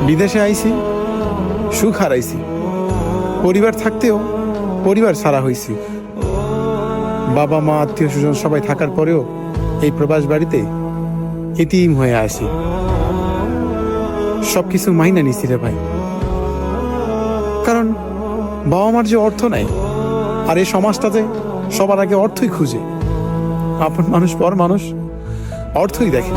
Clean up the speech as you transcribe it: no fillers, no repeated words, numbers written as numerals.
বিদেশে আইছি, সুখ হারাইছি, পরিবার থাকতেও পরিবার ছাড়া হইছি। বাবা মা আত্মীয় স্বজন সবাই থাকার পরেও এই প্রবাস বাড়িতে এতিম হয়ে আসি। সবকিছু মাইনা নিছি রে ভাই, কারণ বাবা মার যে অর্থ নাই, আর এই সমাজটাতে সবার আগে অর্থই খুঁজে। আপন মানুষ পর মানুষ অর্থই দেখে।